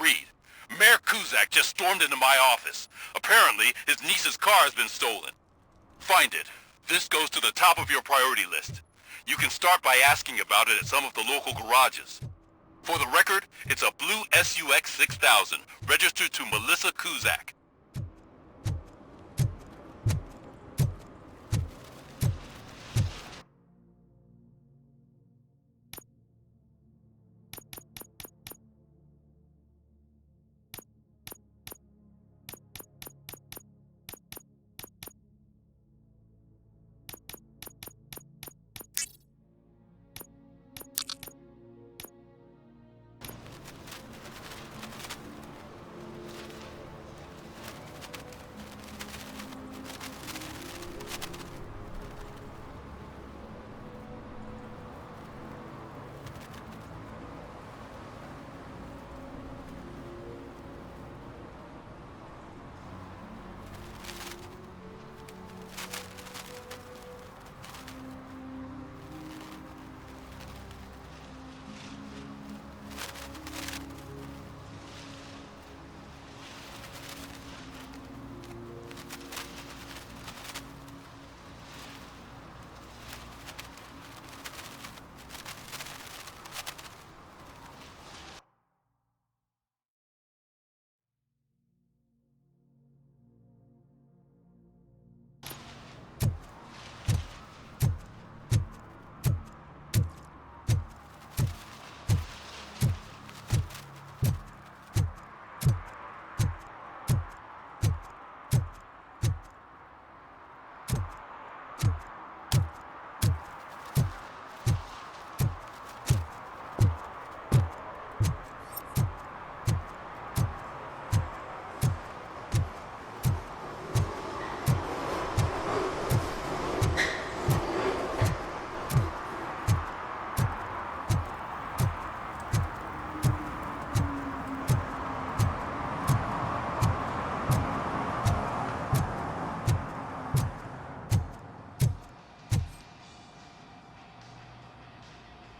read. Mayor Kuzak just stormed into my office. Apparently, his niece's car has been stolen. Find it. This goes to the top of your priority list. You can start by asking about it at some of the local garages. For the record, it's a blue SUX 6000, registered to Melissa Kuzak.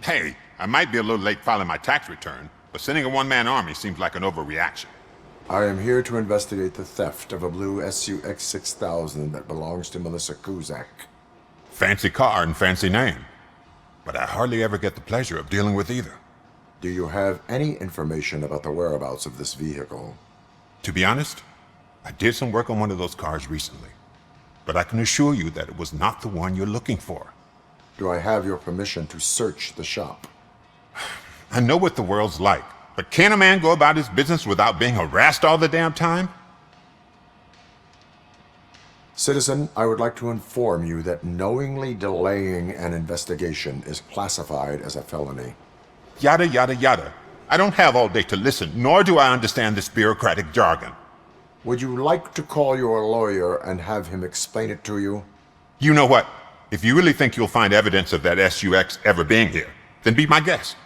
Hey, I might be a little late filing my tax return, but sending a one-man army seems like an overreaction. I am here to investigate the theft of a blue SUX 6000 that belongs to Melissa Kuzak. Fancy car and fancy name, but I hardly ever get the pleasure of dealing with either. Do you have any information about the whereabouts of this vehicle? To be honest, I did some work on one of those cars recently, but I can assure you that it was not the one you're looking for. Do I have your permission to search the shop? I know what the world's like, but can a man go about his business without being harassed all the damn time? Citizen, I would like to inform you that knowingly delaying an investigation is classified as a felony. Yada, yada, yada. I don't have all day to listen, nor do I understand this bureaucratic jargon. Would you like to call your lawyer and have him explain it to you? You know what? If you really think you'll find evidence of that SUX ever being here, then be my guest.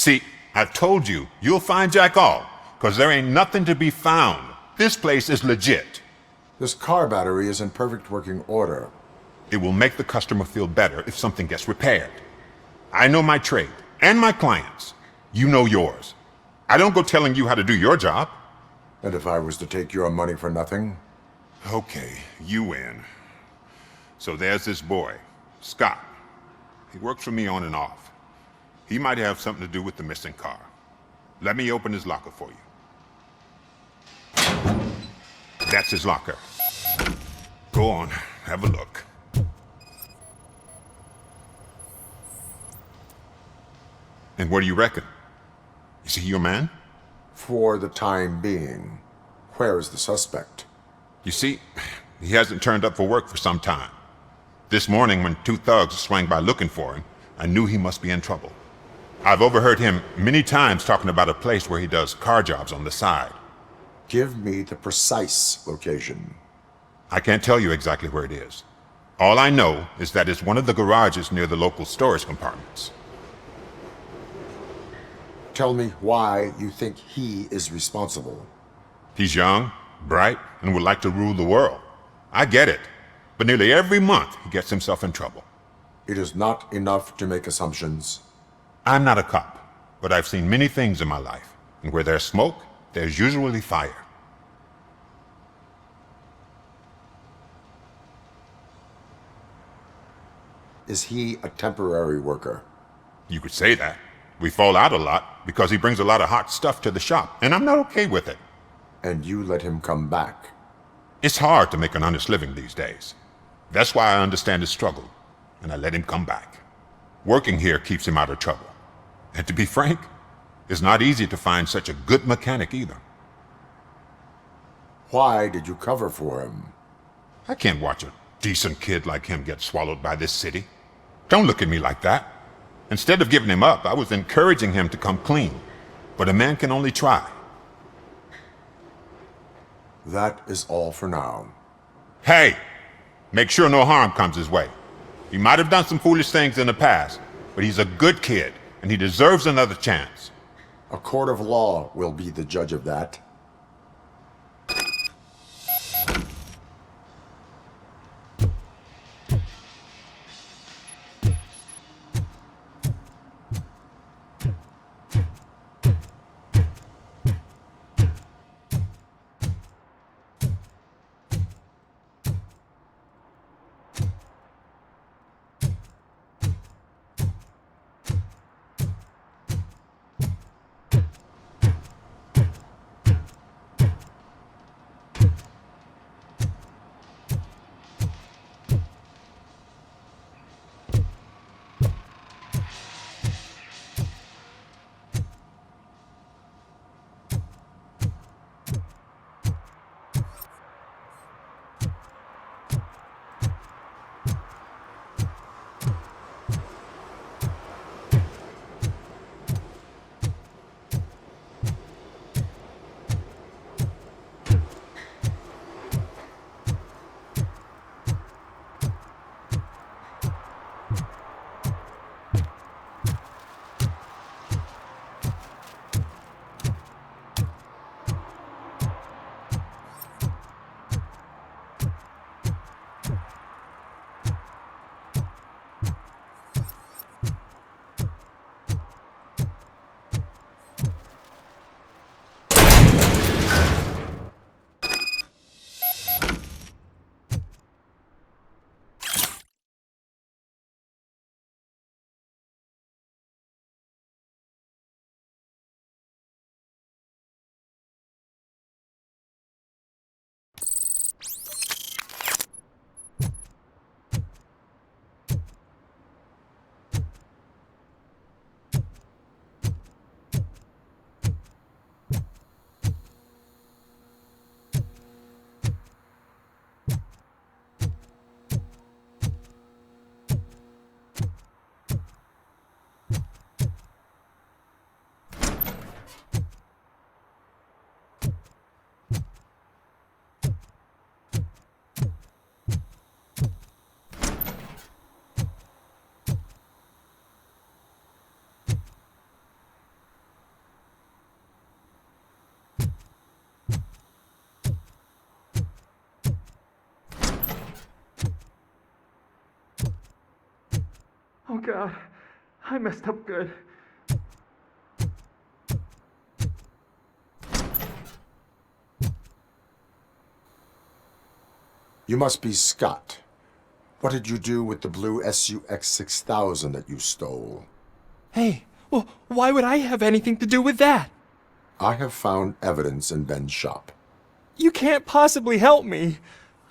See, I told you, you'll find Jack all, because there ain't nothing to be found. This place is legit. This car battery is in perfect working order. It will make the customer feel better if something gets repaired. I know my trade, and my clients. You know yours. I don't go telling you how to do your job. And if I was to take your money for nothing? Okay, you win. So there's this boy, Scott. He works for me on and off. He might have something to do with the missing car. Let me open his locker for you. That's his locker. Go on, have a look. And what do you reckon? Is he your man? For the time being. Where is the suspect? You see, he hasn't turned up for work for some time. This morning, when two thugs swang by looking for him, I knew he must be in trouble. I've overheard him many times talking about a place where he does car jobs on the side. Give me the precise location. I can't tell you exactly where it is. All I know is that it's one of the garages near the local storage compartments. Tell me why you think he is responsible. He's young, bright, and would like to rule the world. I get it. But nearly every month, he gets himself in trouble. It is not enough to make assumptions. I'm not a cop, but I've seen many things in my life. And where there's smoke, there's usually fire. Is he a temporary worker? You could say that. We fall out a lot because he brings a lot of hot stuff to the shop, and I'm not okay with it. And you let him come back? It's hard to make an honest living these days. That's why I understand his struggle, and I let him come back. Working here keeps him out of trouble. And to be frank, it's not easy to find such a good mechanic either. Why did you cover for him? I can't watch a decent kid like him get swallowed by this city. Don't look at me like that. Instead of giving him up, I was encouraging him to come clean. But a man can only try. That is all for now. Hey! Make sure no harm comes his way. He might have done some foolish things in the past, but he's a good kid, and he deserves another chance. A court of law will be the judge of that. Oh God, I messed up good. You must be Scott. What did you do with the blue SUX 6000 that you stole? Hey, well, why would I have anything to do with that? I have found evidence in Ben's shop. You can't possibly help me.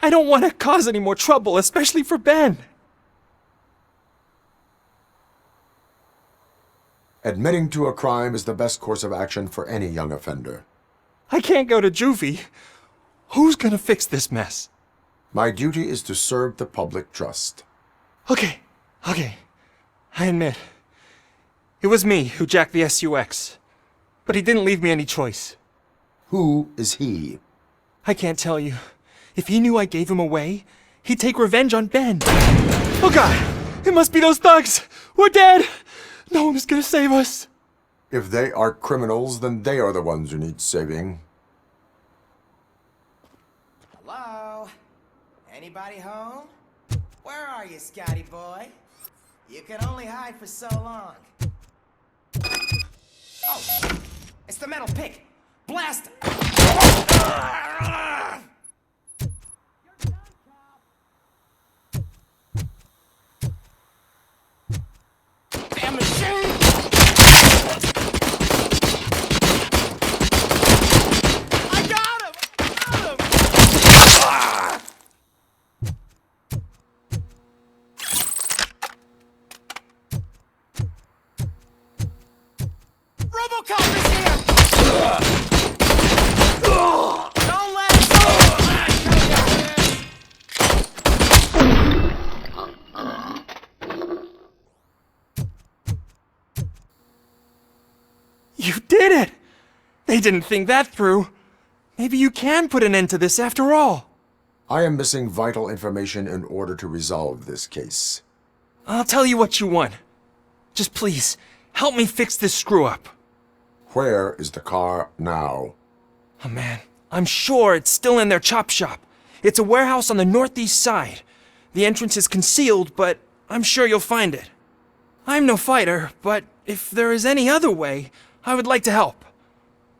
I don't want to cause any more trouble, especially for Ben. Admitting to a crime is the best course of action for any young offender. I can't go to juvie. Who's gonna fix this mess? My duty is to serve the public trust. Okay. I admit. It was me who jacked the SUX. But he didn't leave me any choice. Who is he? I can't tell you. If he knew I gave him away, he'd take revenge on Ben. Oh God! It must be those thugs! We're dead! No one is gonna save us. If they are criminals, then they are the ones who need saving. Hello? Anybody home? Where are you, Scotty boy? You can only hide for so long. Oh! It's the metal pick! Blast! Damn machine! I got him! Robocop is here! Don't let him go! You did it! They didn't think that through. Maybe you can put an end to this after all. I am missing vital information in order to resolve this case. I'll tell you what you want. Just please, help me fix this screw-up. Where is the car now? Oh man, I'm sure it's still in their chop shop. It's a warehouse on the northeast side. The entrance is concealed, but I'm sure you'll find it. I'm no fighter, but if there is any other way, I would like to help.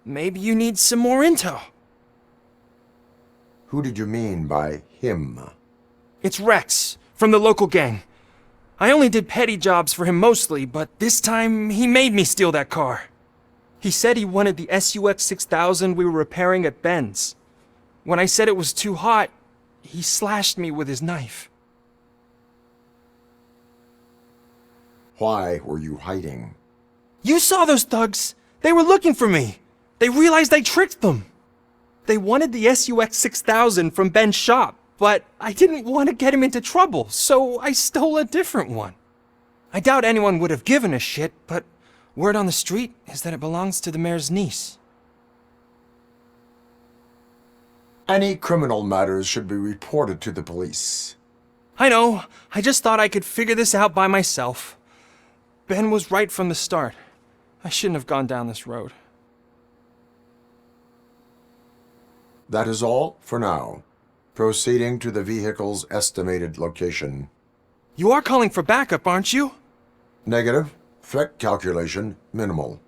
Maybe you need some more intel. Who did you mean by him? It's Rex, from the local gang. I only did petty jobs for him mostly, but this time he made me steal that car. He said he wanted the SUX 6000 we were repairing at Ben's. When I said it was too hot, he slashed me with his knife. Why were you hiding? You saw those thugs! They were looking for me! They realized I tricked them! They wanted the SUX 6000 from Ben's shop, but I didn't want to get him into trouble, so I stole a different one. I doubt anyone would have given a shit, but word on the street is that it belongs to the mayor's niece. Any criminal matters should be reported to the police. I know, I just thought I could figure this out by myself. Ben was right from the start. I shouldn't have gone down this road. That is all for now. Proceeding to the vehicle's estimated location. You are calling for backup, aren't you? Negative. Threat calculation minimal.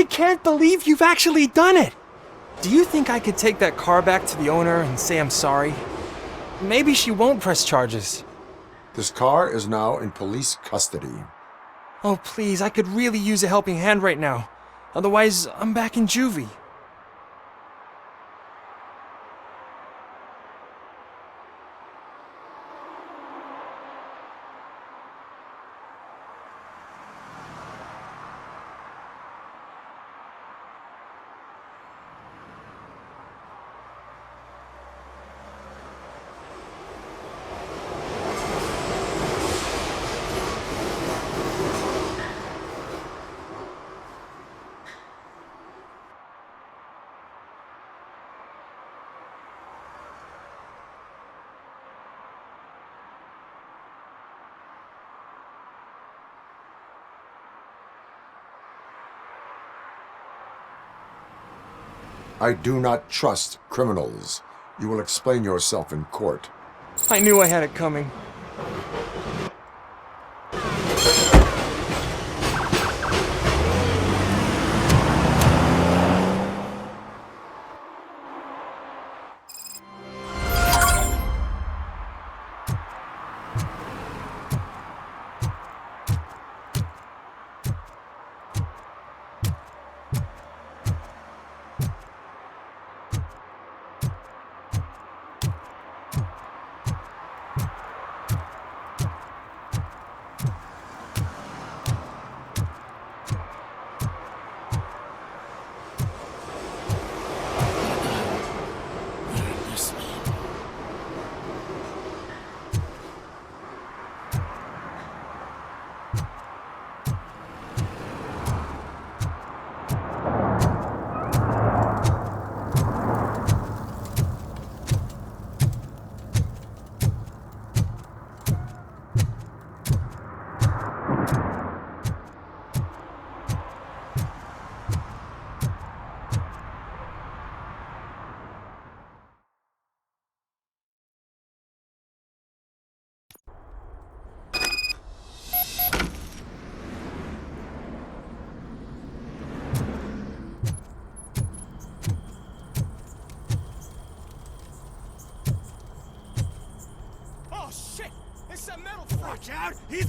I can't believe you've actually done it! Do you think I could take that car back to the owner and say I'm sorry? Maybe she won't press charges. This car is now in police custody. Oh, please, I could really use a helping hand right now. Otherwise, I'm back in juvie. I do not trust criminals. You will explain yourself in court. I knew I had it coming.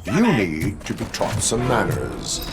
You need to be taught some manners.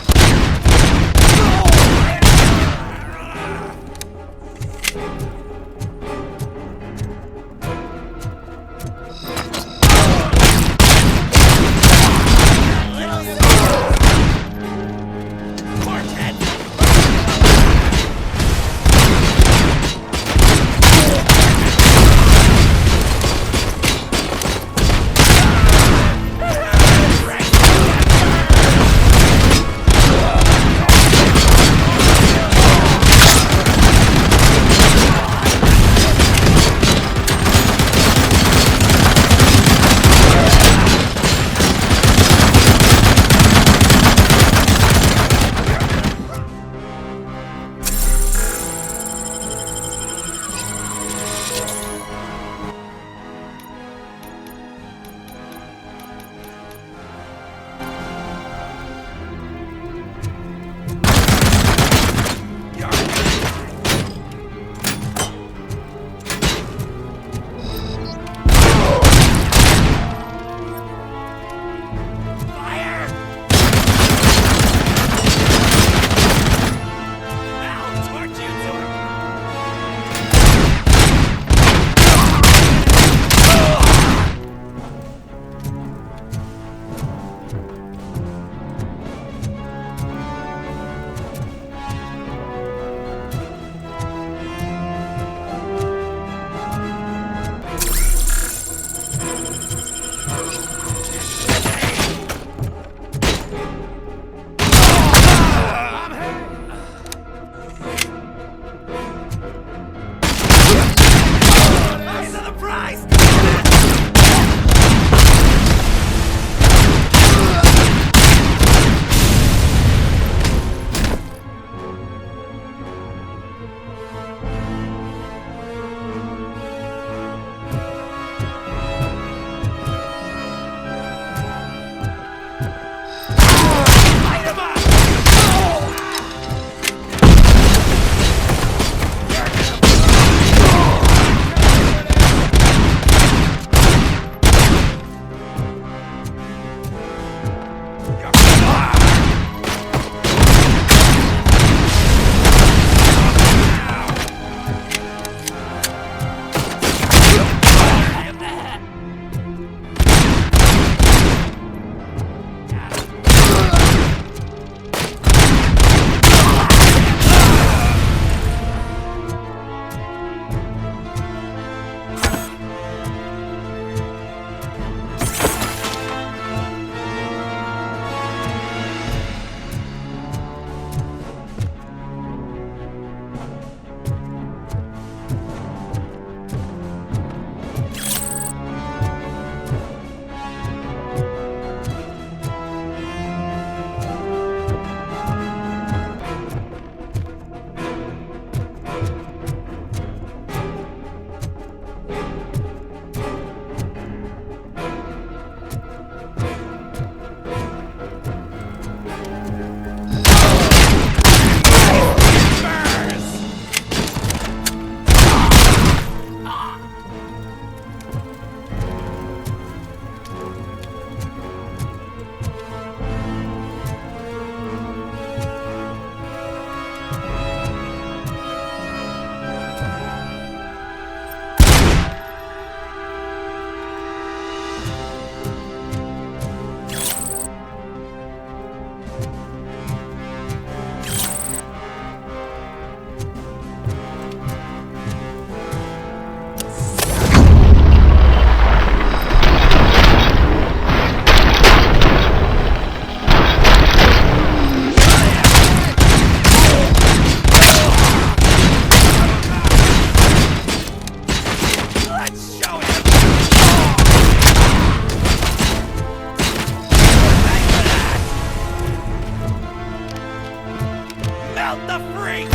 the freak!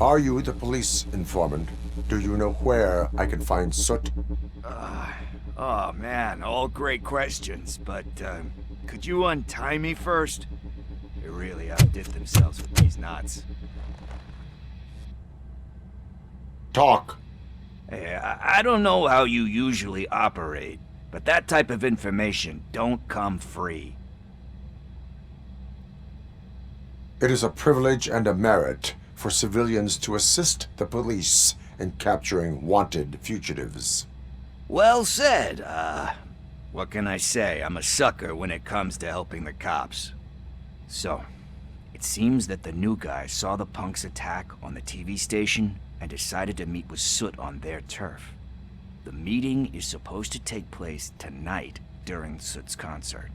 Are you the police informant? Do you know where I can find Soot? Oh man, all great questions, but could you untie me first? They really outdid themselves with these knots. Talk. Hey, I don't know how you usually operate, but that type of information don't come free. It is a privilege and a merit for civilians to assist the police in capturing wanted fugitives. Well said. What can I say? I'm a sucker when it comes to helping the cops. So, it seems that the new guy saw the punks attack on the TV station and decided to meet with Soot on their turf. The meeting is supposed to take place tonight during Soot's concert.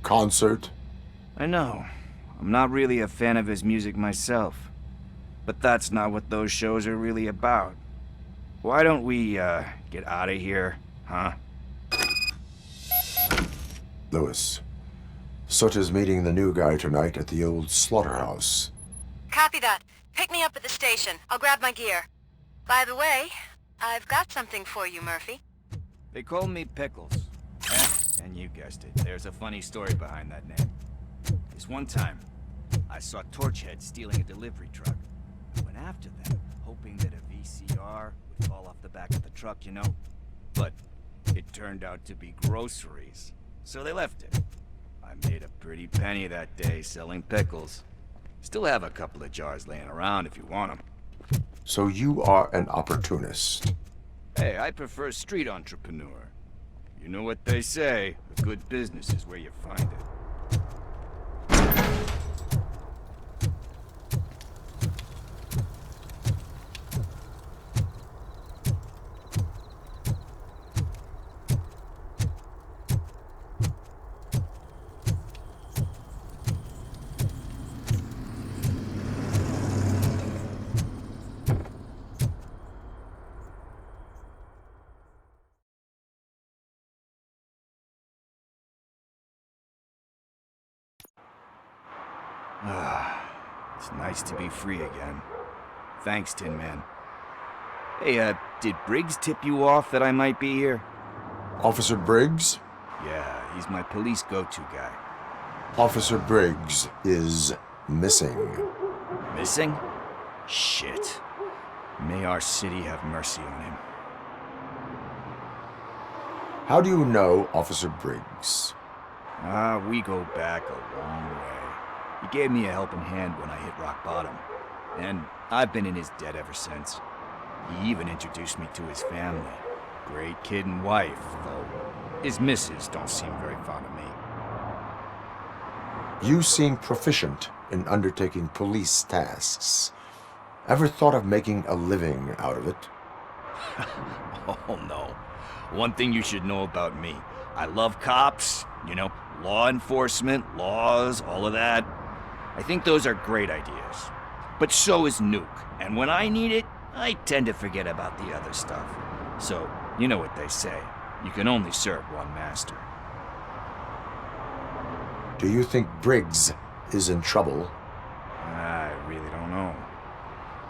Concert? I know. I'm not really a fan of his music myself. But that's not what those shows are really about. Why don't we, get out of here, huh? Lewis, Soot is meeting the new guy tonight at the old slaughterhouse. Copy that. Pick me up at the station. I'll grab my gear. By the way, I've got something for you, Murphy. They call me Pickles. And you guessed it, there's a funny story behind that name. This one time, I saw Torchhead stealing a delivery truck. I went after them, hoping that a VCR would fall off the back of the truck, you know? But it turned out to be groceries, so they left it. I made a pretty penny that day selling pickles. Still have a couple of jars laying around if you want them. So you are an opportunist. Hey, I prefer street entrepreneur. You know what they say, a good business is where you find it. It's nice to be free again. Thanks, Tin Man. Hey, did Briggs tip you off that I might be here? Officer Briggs? Yeah, he's my police go-to guy. Officer Briggs is missing. Missing? Shit. May our city have mercy on him. How do you know Officer Briggs? We go back a long way. He gave me a helping hand when I hit rock bottom, and I've been in his debt ever since. He even introduced me to his family. Great kid and wife, though his missus don't seem very fond of me. You seem proficient in undertaking police tasks. Ever thought of making a living out of it? Oh no. One thing you should know about me. I love cops, you know, law enforcement, laws, all of that. I think those are great ideas. But so is Nuke, and when I need it, I tend to forget about the other stuff. So, you know what they say. You can only serve one master. Do you think Briggs is in trouble? I really don't know.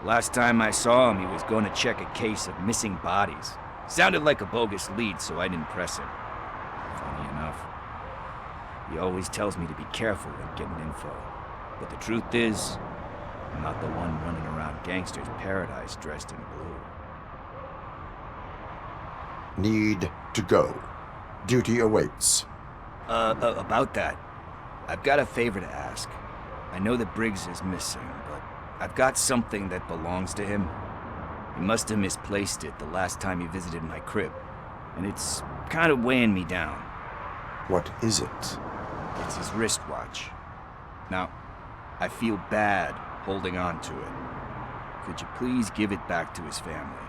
Last time I saw him, he was going to check a case of missing bodies. Sounded like a bogus lead, so I didn't press him. Funny enough. He always tells me to be careful when getting info. But the truth is, I'm not the one running around gangster's paradise dressed in blue. Need to go. Duty awaits. About that, I've got a favor to ask. I know that Briggs is missing, but I've got something that belongs to him. He must have misplaced it the last time he visited my crib, and it's kind of weighing me down. What is it? It's his wristwatch. Now, I feel bad holding on to it. Could you please give it back to his family?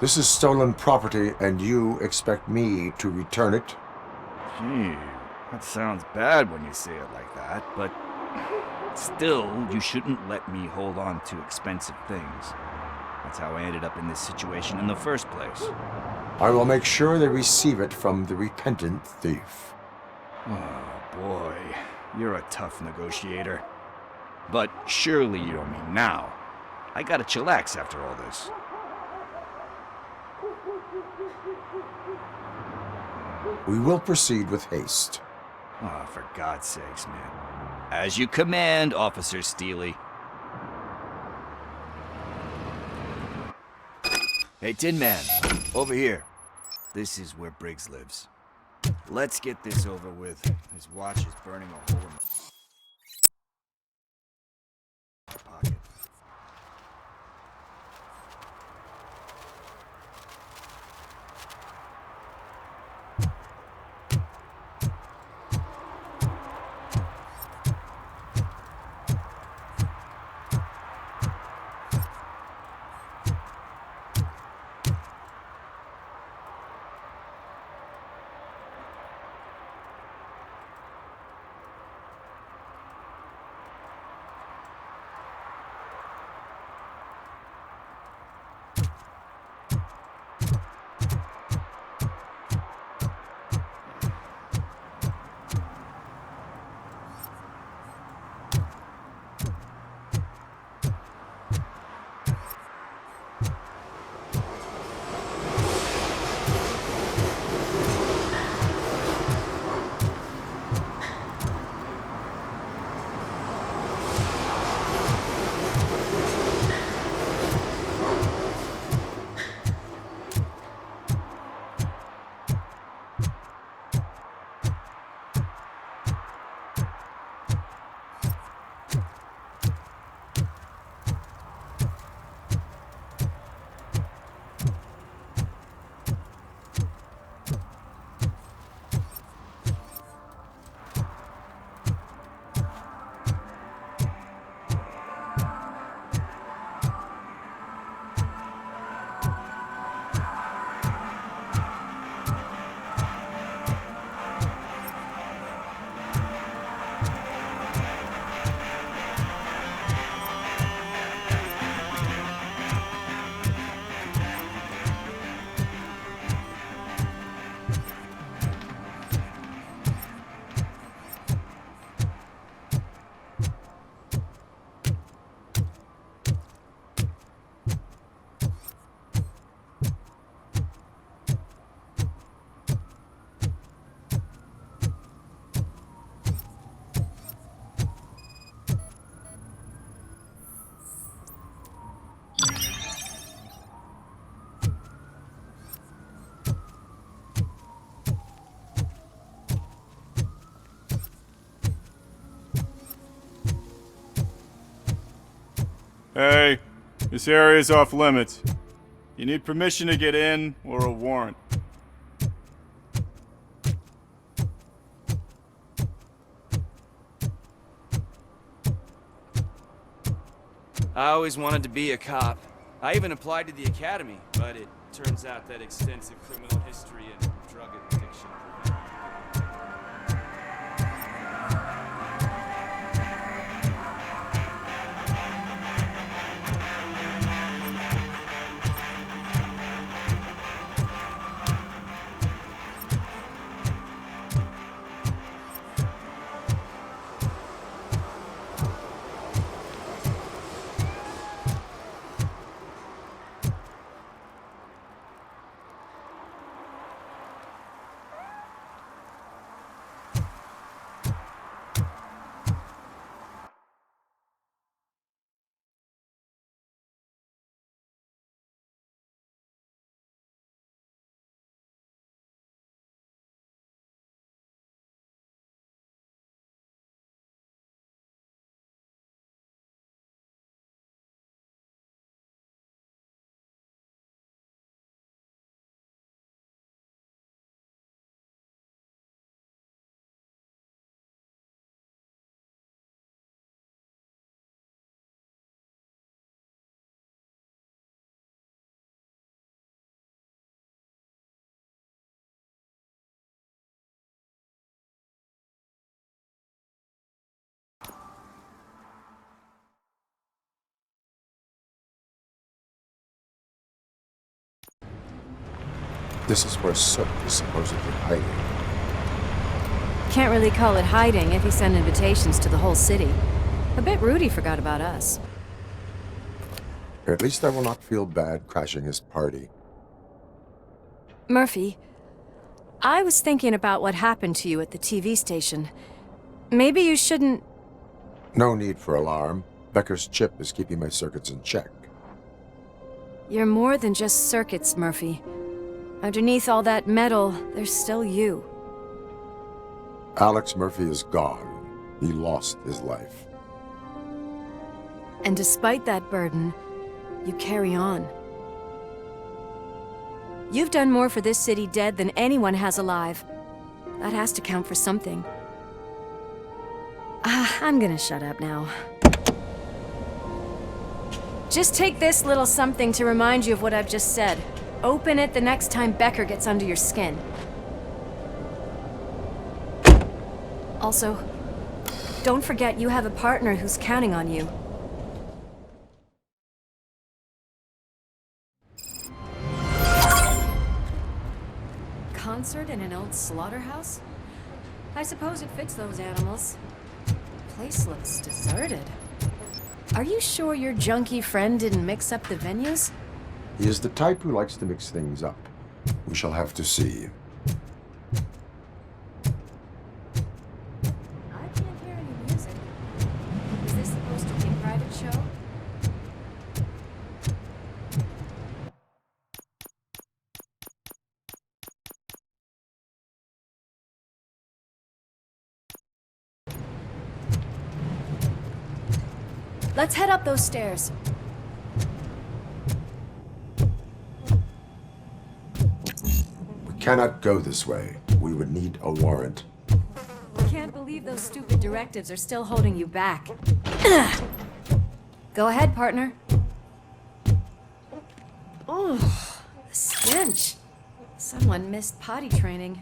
This is stolen property, and you expect me to return it? Gee, that sounds bad when you say it like that, but still, you shouldn't let me hold on to expensive things. That's how I ended up in this situation in the first place. I will make sure they receive it from the repentant thief. Oh boy, you're a tough negotiator. But surely you don't mean now. I gotta chillax after all this. We will proceed with haste. Oh, for God's sakes, man. As you command, Officer Steely. Hey, Tin Man, over here. This is where Briggs lives. Let's get this over with. His watch is burning a hole in my pocket. Hey, this area is off limits. You need permission to get in or a warrant. I always wanted to be a cop. I even applied to the academy, but it turns out that extensive criminal history and drug addiction prevent me. This is where Soot is supposedly hiding. Can't really call it hiding if you send invitations to the whole city. A bit rude he forgot about us. At least I will not feel bad crashing his party. Murphy, I was thinking about what happened to you at the TV station. Maybe you shouldn't... No need for alarm. Becker's chip is keeping my circuits in check. You're more than just circuits, Murphy. Underneath all that metal, there's still you. Alex Murphy is gone. He lost his life. And despite that burden, you carry on. You've done more for this city dead than anyone has alive. That has to count for something. I'm gonna shut up now. Just take this little something to remind you of what I've just said. Open it the next time Becker gets under your skin. Also, don't forget you have a partner who's counting on you. Concert in an old slaughterhouse? I suppose it fits those animals. Place looks deserted. Are you sure your junkie friend didn't mix up the venues? He is the type who likes to mix things up. We shall have to see. I can't hear any music. Is this supposed to be a private show? Let's head up those stairs. Cannot go this way. We would need a warrant. Can't believe those stupid directives are still holding you back. Go ahead, partner. Oh, the stench. Someone missed potty training.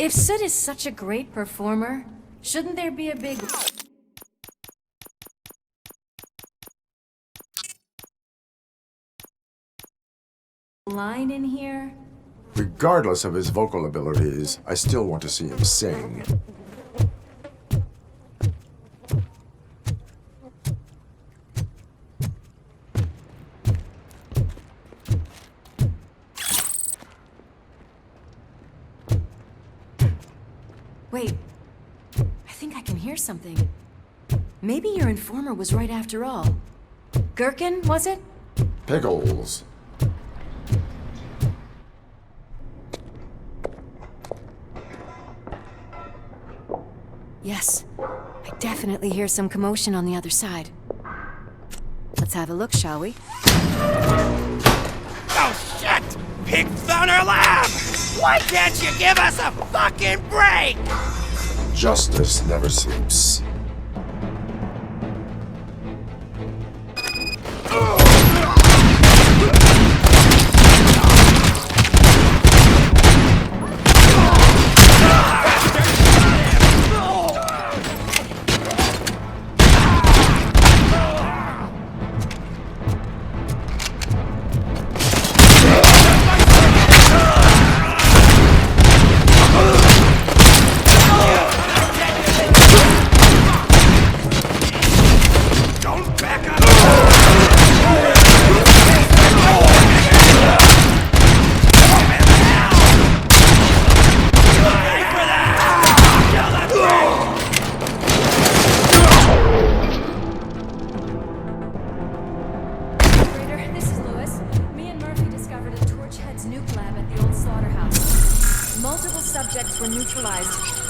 If Soot is such a great performer, shouldn't there be a big line in here? Regardless of his vocal abilities, I still want to see him sing. Wait, I think I can hear something. Maybe your informer was right after all. Gherkin, was it? Pickles. Yes, I definitely hear some commotion on the other side. Let's have a look, shall we? Oh shit! Pigs on our lab! Why can't you give us a fucking break? Justice never sleeps.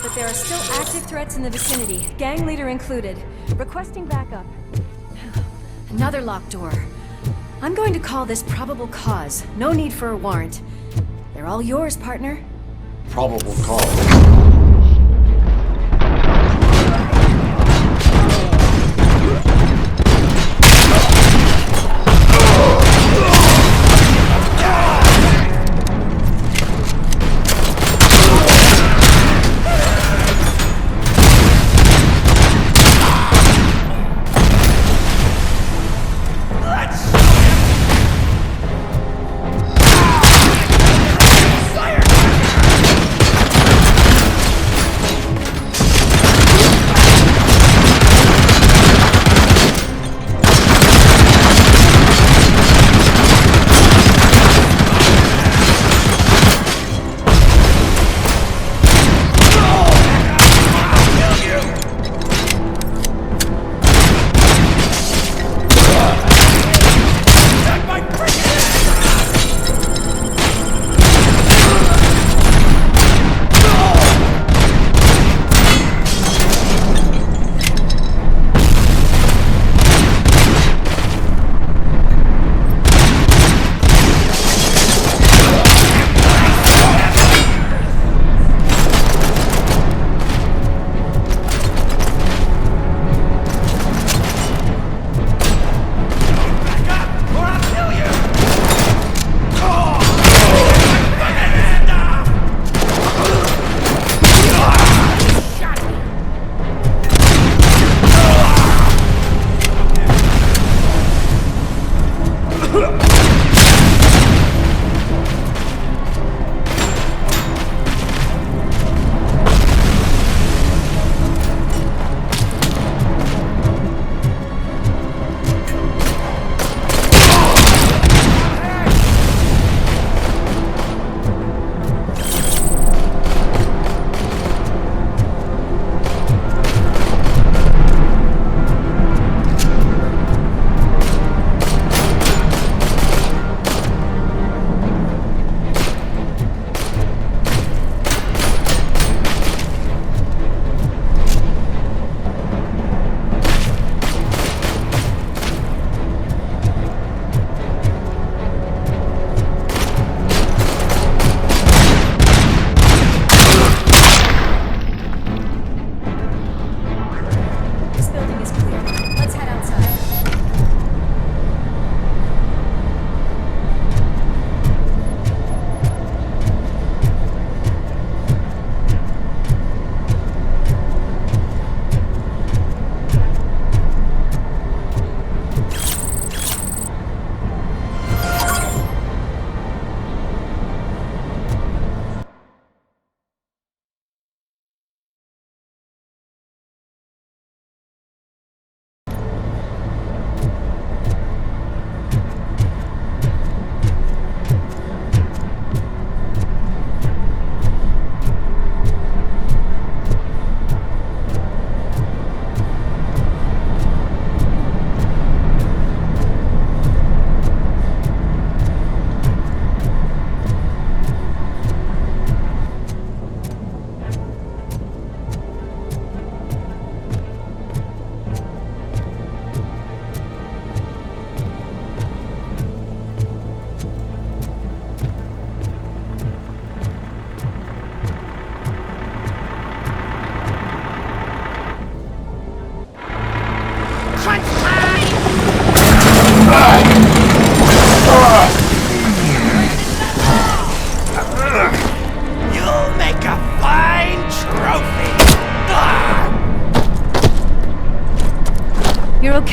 But there are still active threats in the vicinity, gang leader included. Requesting backup. Another locked door. I'm going to call this probable cause. No need for a warrant. They're all yours, partner. Probable cause.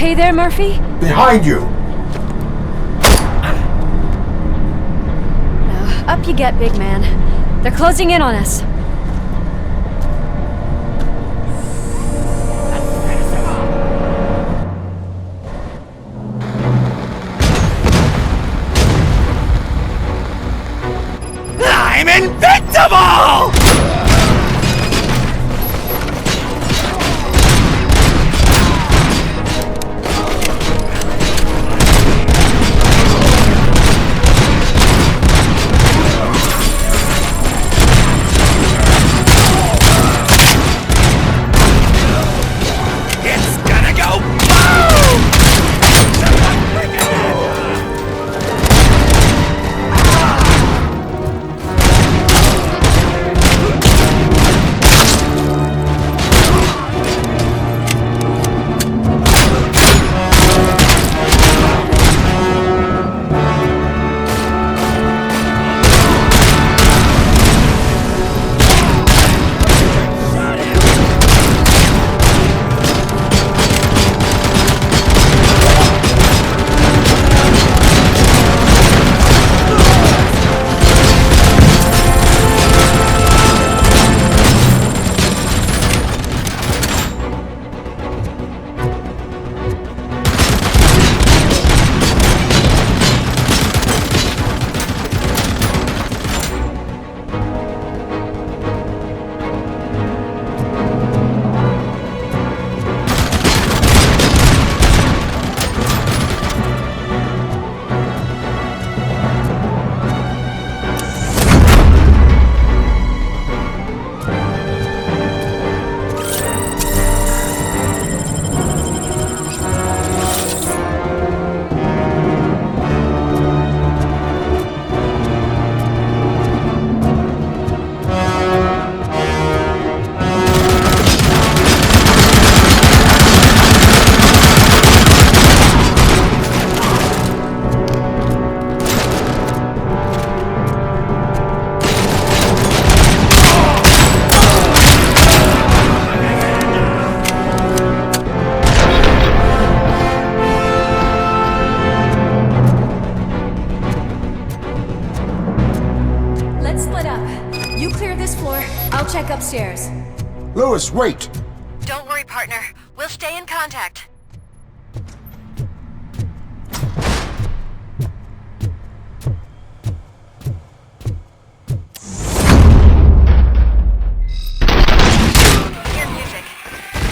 okay there, Murphy? Behind you! Now, up you get, big man. They're closing in on us. I'm invincible! Upstairs. Lewis, wait! Don't worry, partner. We'll stay in contact. Hear music.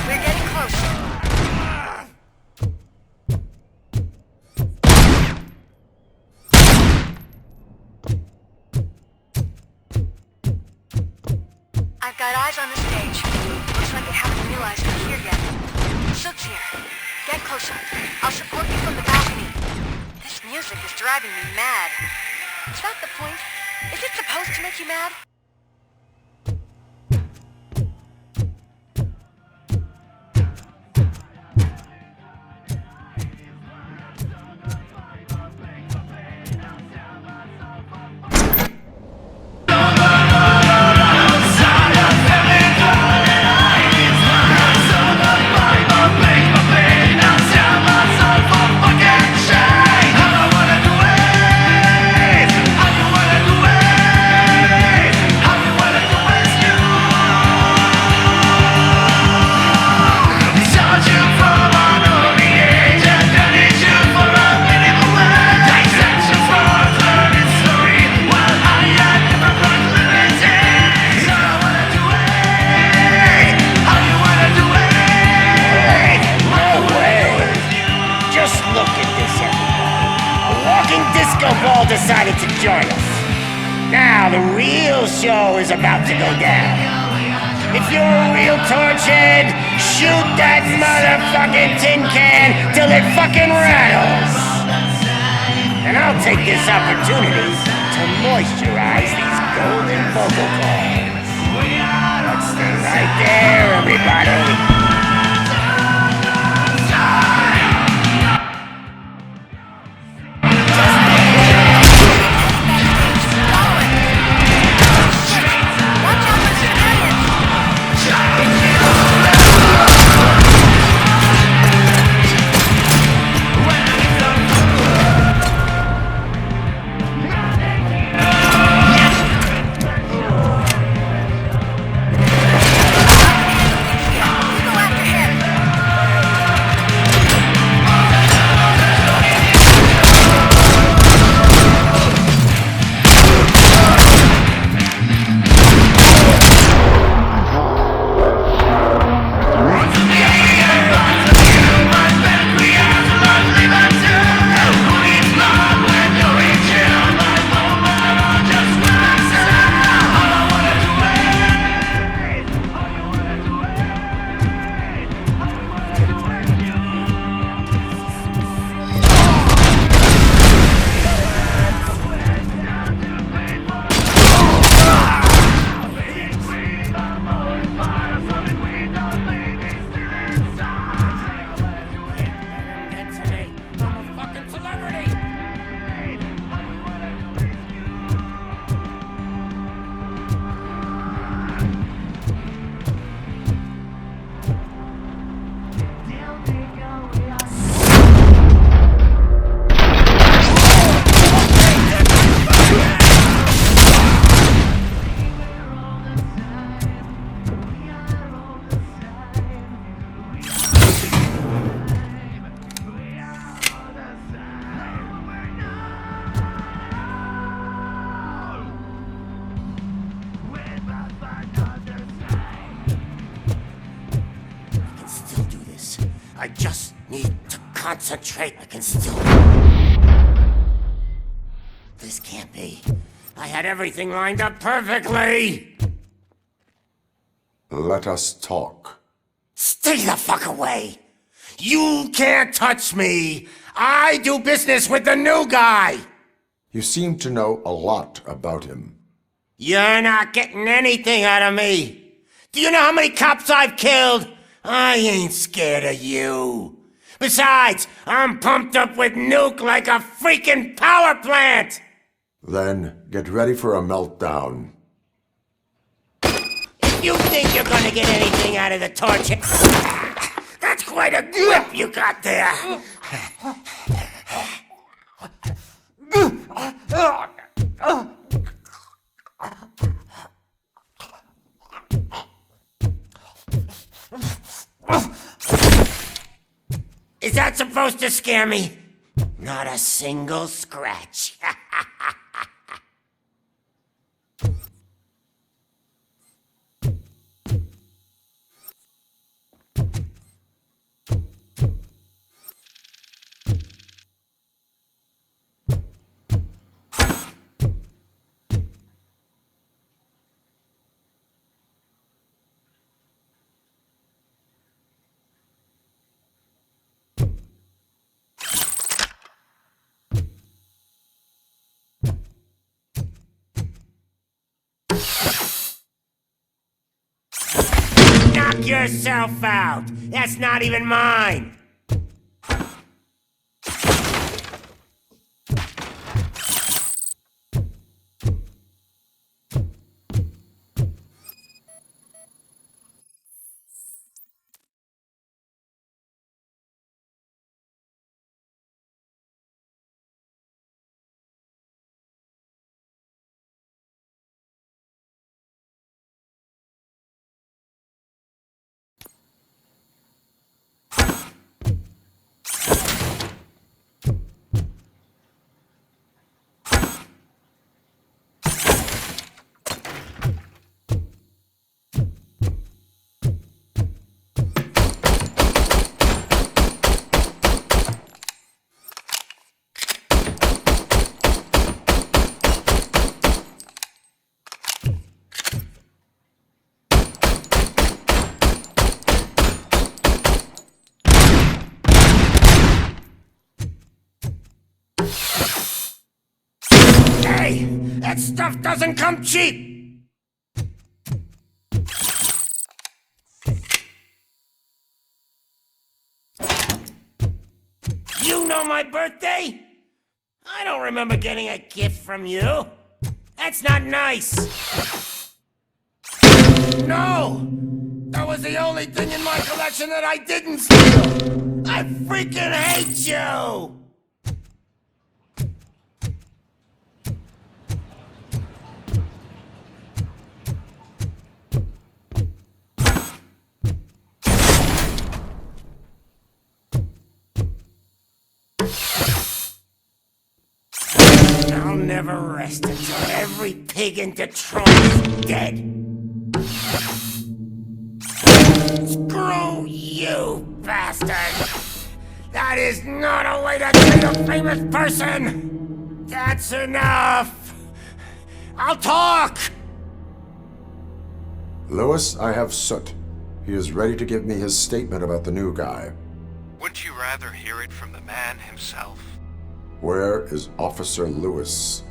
We're getting close. I've got eyes on the stage. Looks like they haven't realized we're here yet. Sook's here. Get closer. I'll support you from the balcony. This music is driving me mad. Is that the point? Is it supposed to make you mad? Decided to join us. Now the real show is about to go down. If you're a real torch head, shoot that motherfucking tin can till it fucking rattles. And I'll take this opportunity to moisturize these golden vocal cords. Let's stay right there, everybody. I just need to concentrate. I can still... This can't be. I had everything lined up perfectly! Let us talk. Stay the fuck away! You can't touch me! I do business with the new guy! You seem to know a lot about him. You're not getting anything out of me! Do you know how many cops I've killed? I ain't scared of you. Besides, I'm pumped up with nuke like a freaking power plant! Then get ready for a meltdown. If you think you're gonna get anything out of the torch, that's quite a grip you got there. Is that supposed to scare me? Not a single scratch. Knock yourself out! That's not even mine! Hey, that stuff doesn't come cheap! You know my birthday? I don't remember getting a gift from you. That's not nice. No! That was the only thing in my collection that I didn't steal! I freaking hate you! I'll never rest until every pig in Detroit is dead. Screw you, bastard! That is not a way to treat a famous person! That's enough! I'll talk! Lewis, I have Soot. He is ready to give me his statement about the new guy. Wouldn't you rather hear it from the man himself? Where is Officer Lewis?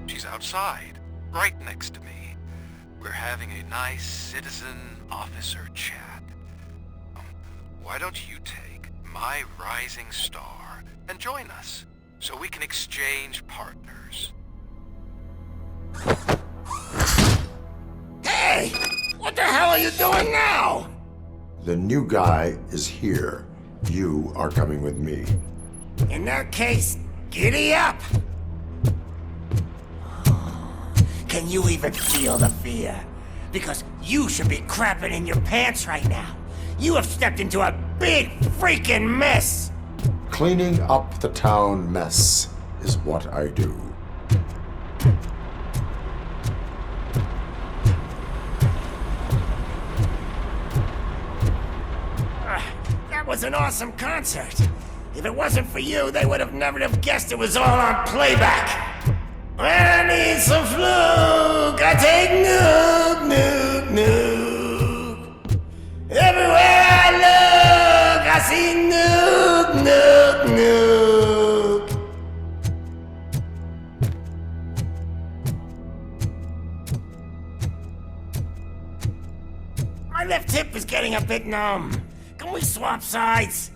She's outside, right next to me. We're having a nice citizen-officer chat. Why don't you take my rising star and join us, so we can exchange partners? Hey! What the hell are you doing now? The new guy is here. You are coming with me. In that case, giddy up! Can you even feel the fear? Because you should be crapping in your pants right now. You have stepped into a big freaking mess! Cleaning up the town mess is what I do. That was an awesome concert. If it wasn't for you, they would have never have guessed it was all on playback. When I need some fluke, I take nuke, nuke, nuke. Everywhere I look, I see nuke, nuke, nuke. My left hip is getting a bit numb. Can we swap sides?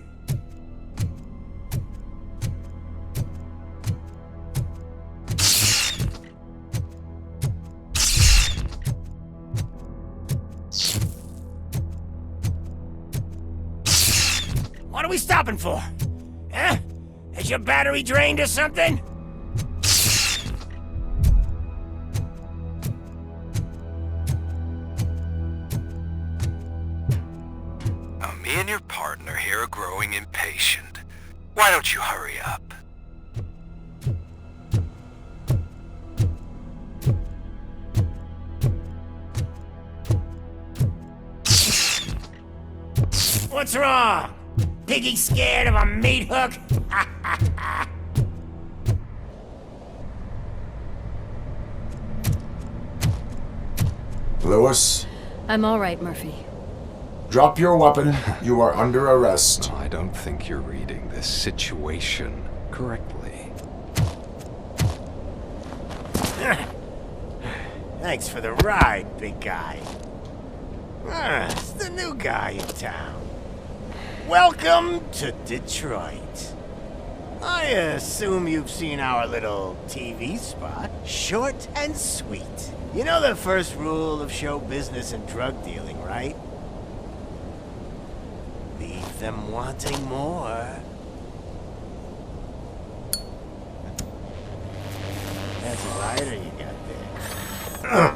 What are we stopping for? Huh? Is your battery drained or something? Me and your partner here are growing impatient. Why don't you hurry up? What's wrong? Piggy scared of a meat hook? Lewis, I'm all right, Murphy. drop your weapon. You are under arrest. I don't think you're reading this situation correctly. Thanks for the ride, big guy. It's the new guy in town. Welcome to Detroit. I assume you've seen our little TV spot. Short and sweet. You know the first rule of show business and drug dealing, right? Leave them wanting more. That's a lighter you got there.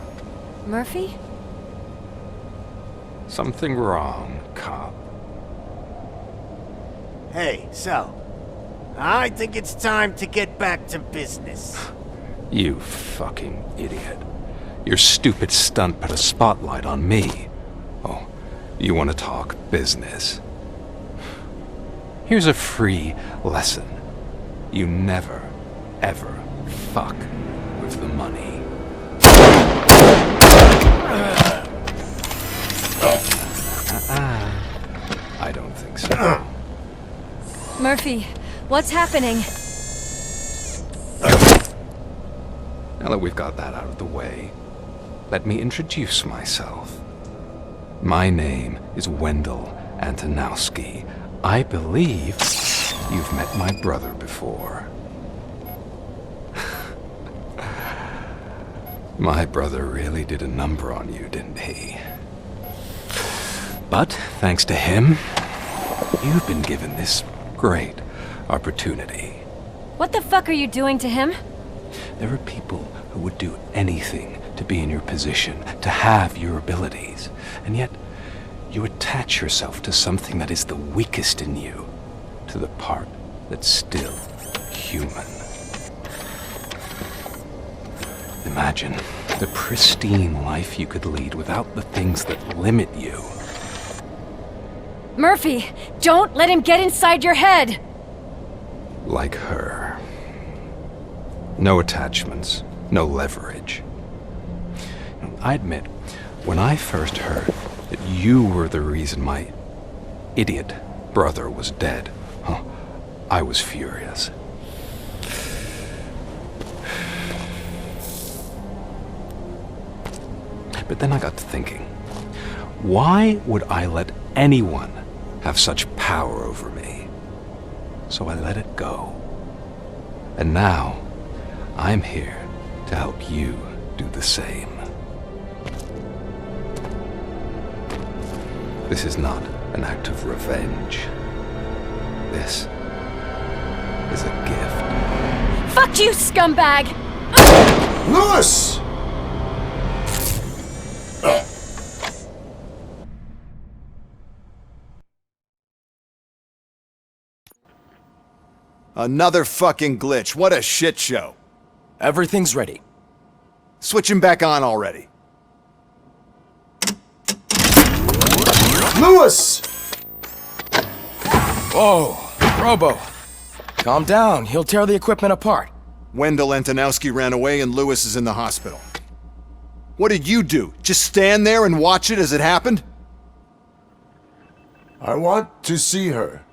Murphy? Something wrong, cop. Hey, so, I think it's time to get back to business. You fucking idiot. Your stupid stunt put a spotlight on me. Oh, you want to talk business? Here's a free lesson. You never, ever fuck with the money. I don't think so. Murphy, what's happening? Now that we've got that out of the way, let me introduce myself. My name is Wendell Antonowski. I believe you've met my brother before. My brother really did a number on you, didn't he? But thanks to him, you've been given this great opportunity. What the fuck are you doing to him? There are people who would do anything to be in your position, to have your abilities, and yet you attach yourself to something that is the weakest in you, to the part that's still human. Imagine the pristine life you could lead without the things that limit you. Murphy, don't let him get inside your head! Like her. No attachments, no leverage. I admit, when I first heard that you were the reason my idiot brother was dead, I was furious. But then I got to thinking, why would I let anyone have such power over me? So I let it go. And now, I'm here to help you do the same. This is not an act of revenge. This is a gift. Fuck you, scumbag! Lewis! Another fucking glitch. What a shit show. Everything's ready. Switch him back on already. Lewis! Whoa, Robo. Calm down, he'll tear the equipment apart. Wendell Antonowski ran away and Lewis is in the hospital. What did you do? Just stand there and watch it as it happened? I want to see her.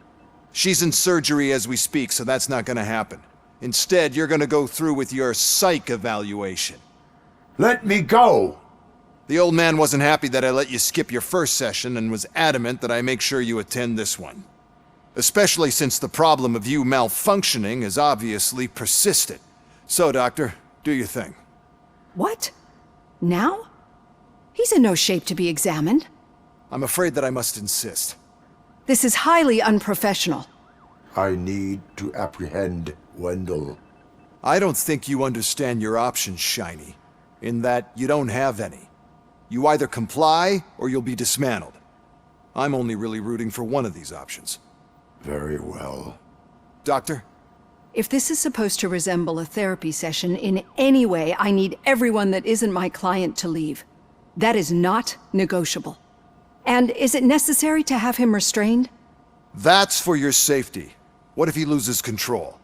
She's in surgery as we speak, so that's not gonna happen. Instead, you're gonna go through with your psych evaluation. Let me go! The old man wasn't happy that I let you skip your first session and was adamant that I make sure you attend this one. Especially since the problem of you malfunctioning is obviously persistent. So, Doctor, do your thing. What? Now? He's in no shape to be examined. I'm afraid that I must insist. This is highly unprofessional. I need to apprehend Wendell. I don't think you understand your options, Shiny. In that you don't have any. You either comply or you'll be dismantled. I'm only really rooting for one of these options. Very well. Doctor? If this is supposed to resemble a therapy session in any way, I need everyone that isn't my client to leave. That is not negotiable. And is it necessary to have him restrained? That's for your safety. What if he loses control?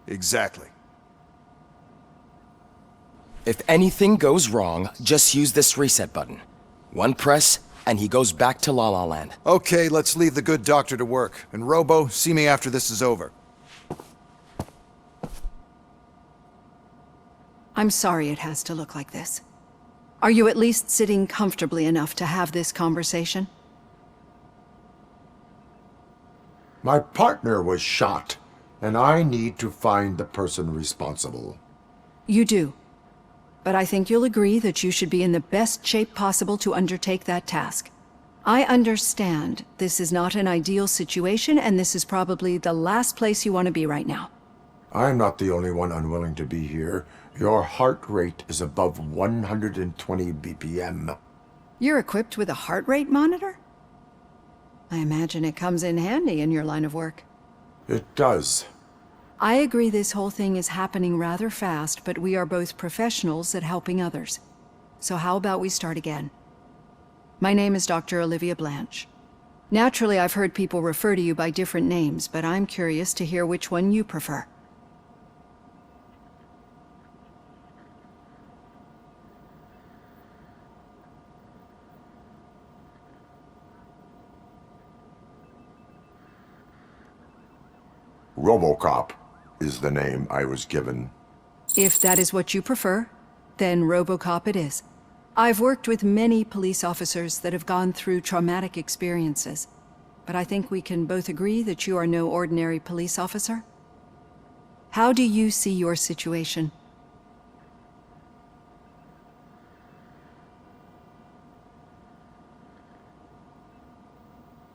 Exactly. If anything goes wrong, just use this reset button. One press, and he goes back to La La Land. Okay, let's leave the good doctor to work. And Robo, see me after this is over. I'm sorry it has to look like this. Are you at least sitting comfortably enough to have this conversation? My partner was shot, and I need to find the person responsible. You do. But I think you'll agree that you should be in the best shape possible to undertake that task. I understand this is not an ideal situation, and this is probably the last place you want to be right now. I'm not the only one unwilling to be here. Your heart rate is above 120 BPM. You're equipped with a heart rate monitor? I imagine it comes in handy in your line of work. It does. I agree this whole thing is happening rather fast, but we are both professionals at helping others. So how about we start again? My name is Dr. Olivia Blanche. Naturally, I've heard people refer to you by different names, but I'm curious to hear which one you prefer. Robocop is the name I was given. If that is what you prefer, then Robocop it is. I've worked with many police officers that have gone through traumatic experiences, but I think we can both agree that you are no ordinary police officer. How do you see your situation?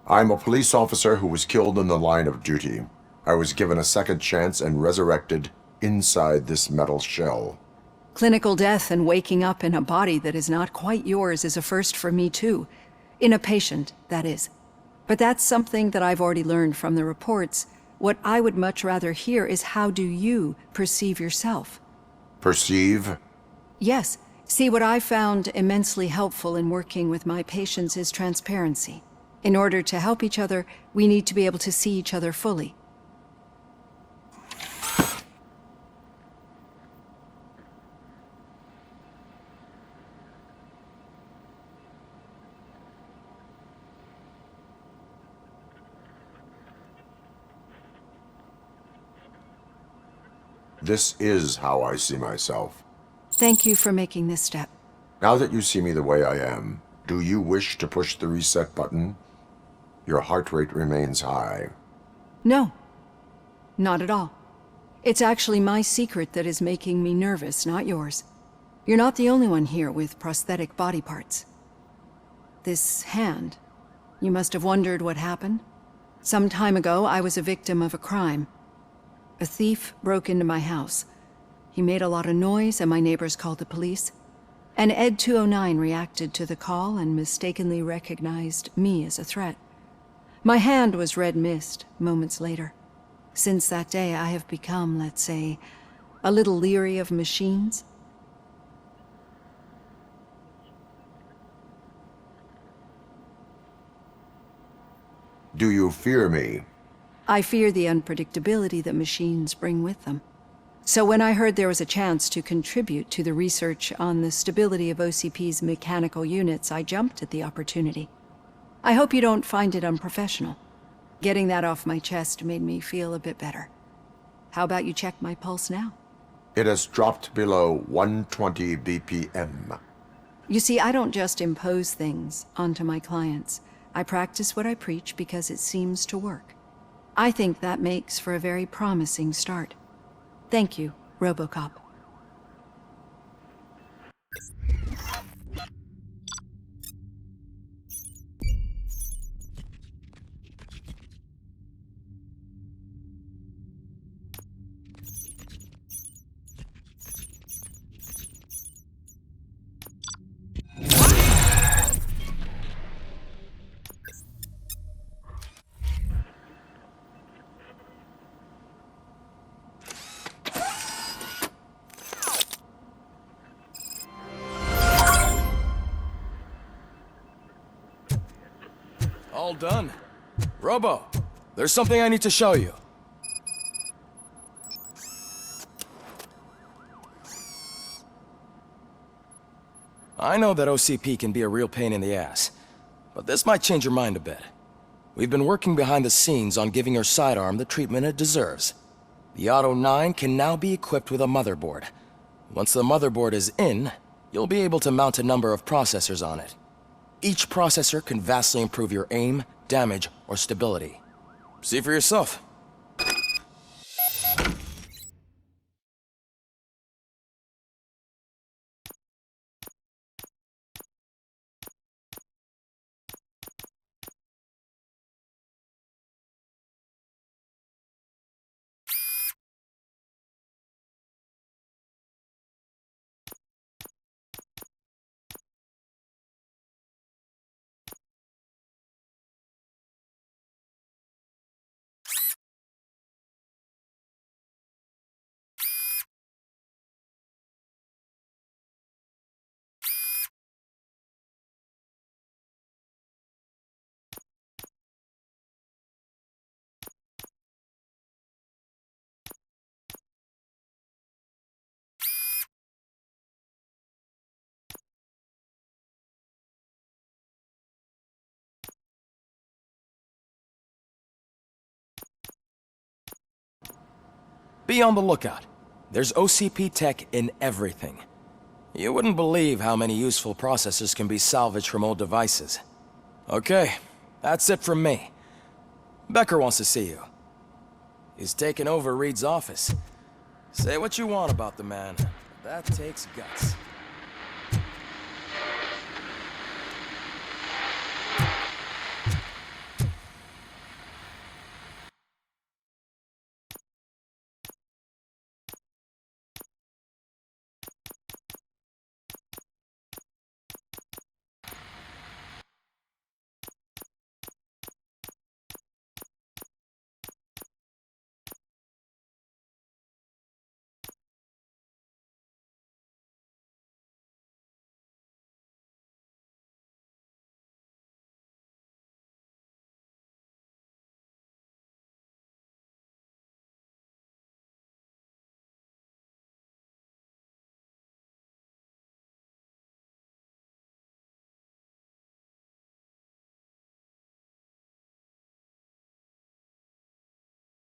I'm a police officer who was killed in the line of duty. I was given a second chance and resurrected inside this metal shell. Clinical death and waking up in a body that is not quite yours is a first for me too. In a patient, that is. But that's something that I've already learned from the reports. What I would much rather hear is how do you perceive yourself? Perceive? Yes. See, what I found immensely helpful in working with my patients is transparency. In order to help each other, we need to be able to see each other fully. This is how I see myself. Thank you for making this step. Now that you see me the way I am, do you wish to push the reset button? Your heart rate remains high. No. Not at all. It's actually my secret that is making me nervous, not yours. You're not the only one here with prosthetic body parts. This hand, you must have wondered what happened. Some time ago, I was a victim of a crime. A thief broke into my house. He made a lot of noise and my neighbors called the police. And Ed 209 reacted to the call and mistakenly recognized me as a threat. My hand was red mist moments later. Since that day, I have become, let's say, a little leery of machines. Do you fear me? I fear the unpredictability that machines bring with them. So when I heard there was a chance to contribute to the research on the stability of OCP's mechanical units, I jumped at the opportunity. I hope you don't find it unprofessional. Getting that off my chest made me feel a bit better. How about you check my pulse now? It has dropped below 120 BPM. You see, I don't just impose things onto my clients. I practice what I preach because it seems to work. I think that makes for a very promising start. Thank you, Robocop. All done. Robo, there's something I need to show you. I know that OCP can be a real pain in the ass, but this might change your mind a bit. We've been working behind the scenes on giving your sidearm the treatment it deserves. The Auto 9 can now be equipped with a motherboard. Once the motherboard is in, you'll be able to mount a number of processors on it. Each processor can vastly improve your aim, damage, or stability. See for yourself. Be on the lookout. There's OCP tech in everything. You wouldn't believe how many useful processors can be salvaged from old devices. Okay, that's it from me. Becker wants to see you. He's taken over Reed's office. Say what you want about the man. That takes guts.